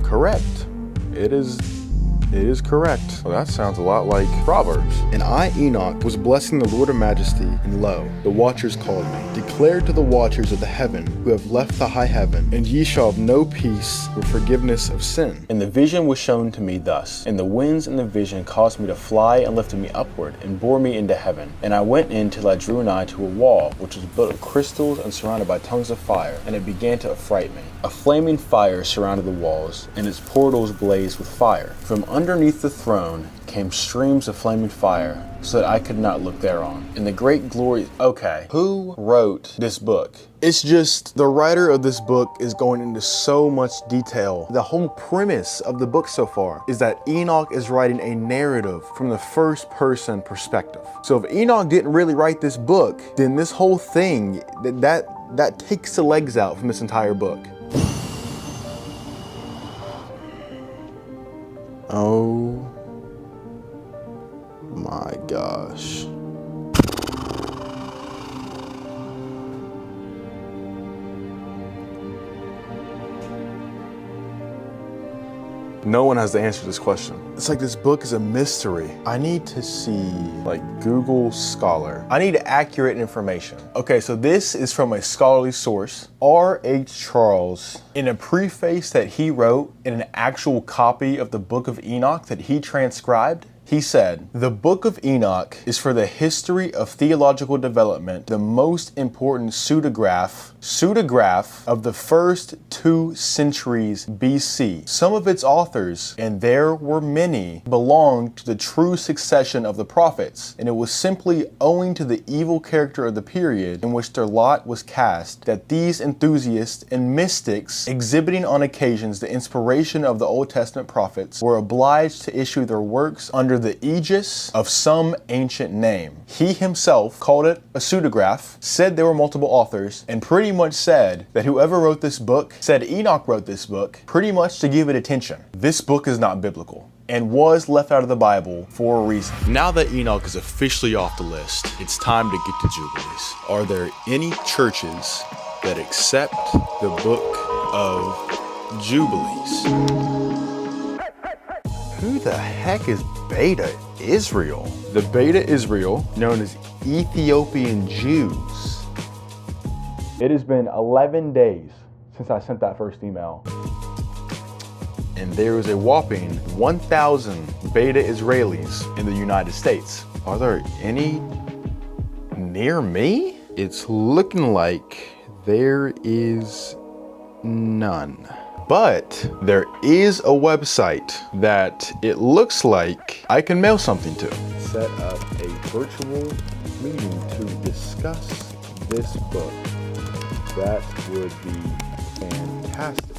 correct. It is correct. Well, that sounds a lot like Proverbs. And I, Enoch, was blessing the Lord of Majesty, and lo, the watchers called me, declared to the watchers of the heaven, who have left the high heaven, and ye shall have no peace or forgiveness of sin. And the vision was shown to me thus, and the winds in the vision caused me to fly and lifted me upward, and bore me into heaven. And I went in till I drew nigh to a wall, which was built of crystals and surrounded by tongues of fire, and it began to affright me. A flaming fire surrounded the walls, and its portals blazed with fire. From underneath the throne came streams of flaming fire, so that I could not look thereon. And the great glory... Okay, who wrote this book? It's just, the writer of this book is going into so much detail. The whole premise of the book so far is that Enoch is writing a narrative from the first person perspective. So if Enoch didn't really write this book, then this whole thing, that takes the legs out from this entire book. Oh my gosh. No one has the answer to this question. It's like this book is a mystery. I need to see like Google Scholar. I need accurate information. Okay, so this is from a scholarly source, R.H. Charles, in a preface that he wrote in an actual copy of the Book of Enoch that he transcribed. He said, "The Book of Enoch is for the history of theological development the most important pseudograph of the first 2 centuries BC. Some of its authors, and there were many, belonged to the true succession of the prophets, and it was simply owing to the evil character of the period in which their lot was cast that these enthusiasts and mystics, exhibiting on occasions the inspiration of the Old Testament prophets, were obliged to issue their works under the aegis of some ancient name. He himself called it a pseudograph, said there were multiple authors, and pretty much said that whoever wrote this book said Enoch wrote this book pretty much to give it attention. This book is not biblical and was left out of the Bible for a reason." Now that Enoch is officially off the list, it's time to get to Jubilees. Are there any churches that accept the book of Jubilees? Who the heck is Beta Israel? The Beta Israel, known as Ethiopian Jews. It has been 11 days since I sent that first email. And there is a whopping 1,000 Beta Israelis in the United States. Are there any near me? It's looking like there is none. But there is a website that it looks like I can mail something to. Set up a virtual meeting to discuss this book. That would be fantastic.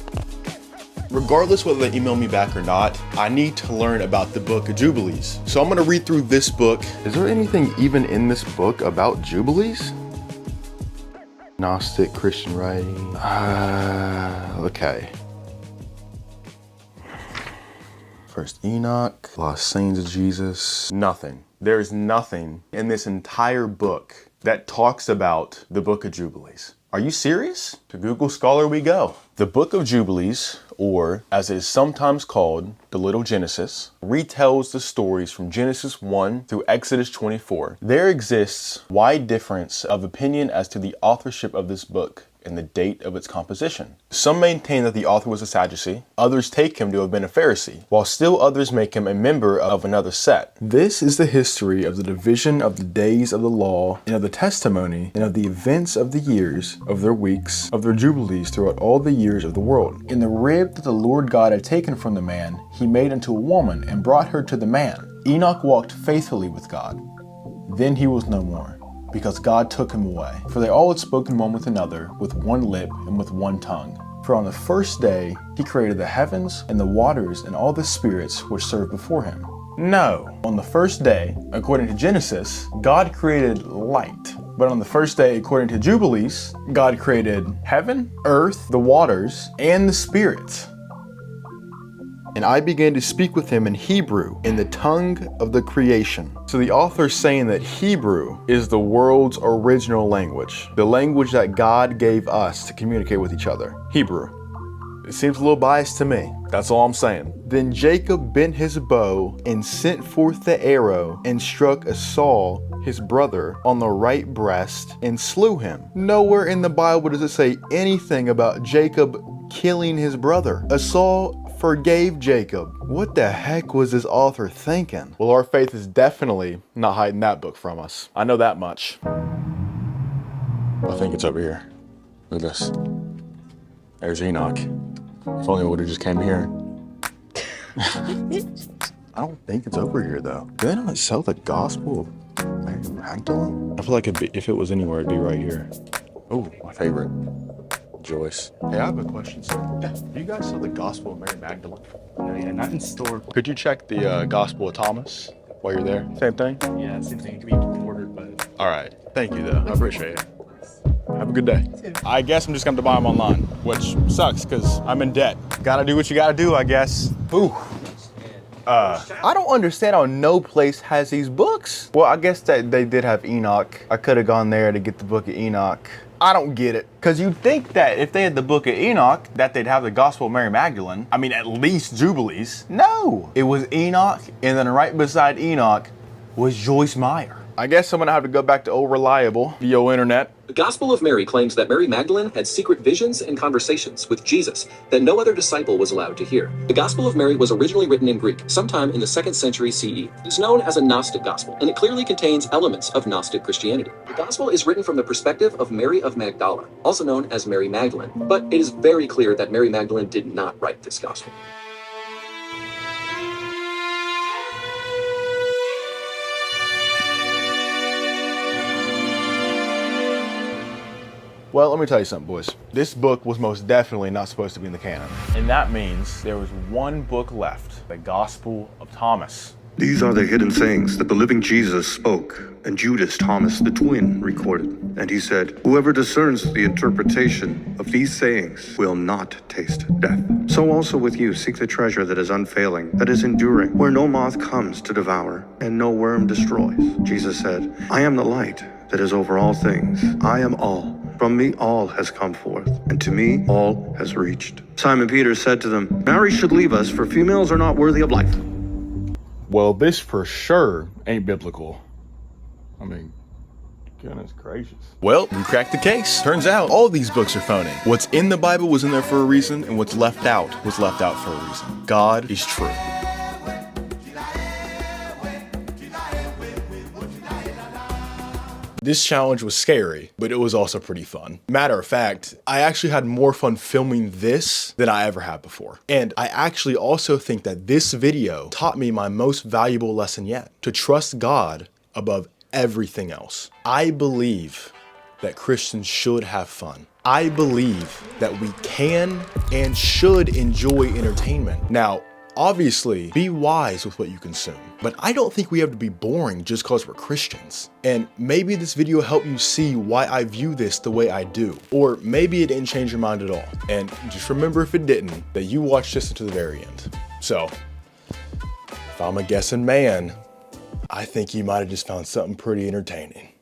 Regardless whether they email me back or not, I need to learn about the Book of Jubilees. So I'm gonna read through this book. Is there anything even in this book about Jubilees? Gnostic Christian writing. Okay. First Enoch, Lost Sayings of Jesus. Nothing. There is nothing in this entire book that talks about the Book of Jubilees. Are you serious? To Google Scholar we go. The Book of Jubilees, or as it is sometimes called, the Little Genesis, retells the stories from Genesis 1 through Exodus 24. There exists wide difference of opinion as to the authorship of this book. and the date of its composition. Some maintain that the author was a Sadducee, others take him to have been a Pharisee, while still others make him a member of another set. This is the history of the division of the days of the law, and of the testimony, and of the events of the years, of their weeks, of their jubilees throughout all the years of the world. In the rib that the Lord God had taken from the man, he made unto a woman, and brought her to the man. Enoch walked faithfully with God. Then he was no more, because God took him away. For they all had spoken one with another, with one lip and with one tongue. For on the first day he created the heavens and the waters and all the spirits which served before him. No, on the first day, according to Genesis, God created light. But on the first day, according to Jubilees, God created heaven, earth, the waters, and the spirits. And I began to speak with him in Hebrew, in the tongue of the creation. So the author's saying that Hebrew is the world's original language, the language that God gave us to communicate with each other. Hebrew. It seems a little biased to me. That's all I'm saying. Then Jacob bent his bow and sent forth the arrow and struck Esau, his brother, on the right breast and slew him. Nowhere in the Bible does it say anything about Jacob killing his brother. Esau forgave Jacob. What the heck was this author thinking? Well, our faith is definitely not hiding that book from us. I know that much. I think it's over here. Look at this. There's Enoch. If only we would have just came here. I don't think it's over here though. Do they not sell the Gospel of Mary Magdalene? I feel like if it was anywhere, it'd be right here. Oh, my favorite. Joyce. Hey, I have a question, sir. Yeah. Do you guys sell the Gospel of Mary Magdalene? No, yeah, not in store. Could you check the Gospel of Thomas while you're there? Same thing? Yeah, same thing. It could be ordered, but... All right. Thank you, though. I appreciate it. Have a good day. I guess I'm just going to buy them online, which sucks because I'm in debt. Gotta do what you gotta do, I guess. Ooh. I don't understand how no place has these books. Well, I guess that they did have Enoch. I could have gone there to get the book of Enoch. I don't get it. Because you'd think that if they had the book of Enoch, that they'd have the Gospel of Mary Magdalene. I mean, at least Jubilees. No, it was Enoch, and then right beside Enoch was Joyce Meyer. I guess I'm gonna have to go back to old reliable, the old internet. The Gospel of Mary claims that Mary Magdalene had secret visions and conversations with Jesus that no other disciple was allowed to hear. The Gospel of Mary was originally written in Greek, sometime in the 2nd century CE. It's known as a Gnostic Gospel, and it clearly contains elements of Gnostic Christianity. The Gospel is written from the perspective of Mary of Magdala, also known as Mary Magdalene, but it is very clear that Mary Magdalene did not write this Gospel. Well, let me tell you something, boys. This book was most definitely not supposed to be in the canon. And that means there was one book left, the Gospel of Thomas. These are the hidden sayings that the living Jesus spoke, and Judas, Thomas, the twin, recorded. And he said, "Whoever discerns the interpretation of these sayings will not taste death. So also with you, seek the treasure that is unfailing, that is enduring, where no moth comes to devour, and no worm destroys." Jesus said, "I am the light that is over all things. I am all. From me all has come forth, and to me all has reached." Simon Peter said to them, "Mary should leave us, for females are not worthy of life." Well, this for sure ain't biblical. I mean, goodness gracious. Well, we cracked the case. Turns out all these books are phony. What's in the Bible was in there for a reason, and what's left out was left out for a reason. God is true. This challenge was scary, but it was also pretty fun. Matter of fact, I actually had more fun filming this than I ever had before. And I actually also think that this video taught me my most valuable lesson yet, to trust God above everything else. I believe that Christians should have fun. I believe that we can and should enjoy entertainment. Now, obviously, be wise with what you consume, but I don't think we have to be boring just because we're Christians. And maybe this video helped you see why I view this the way I do, or maybe it didn't change your mind at all. And just remember, if it didn't, that you watched this until the very end. So, if I'm a guessing man, I think you might have just found something pretty entertaining.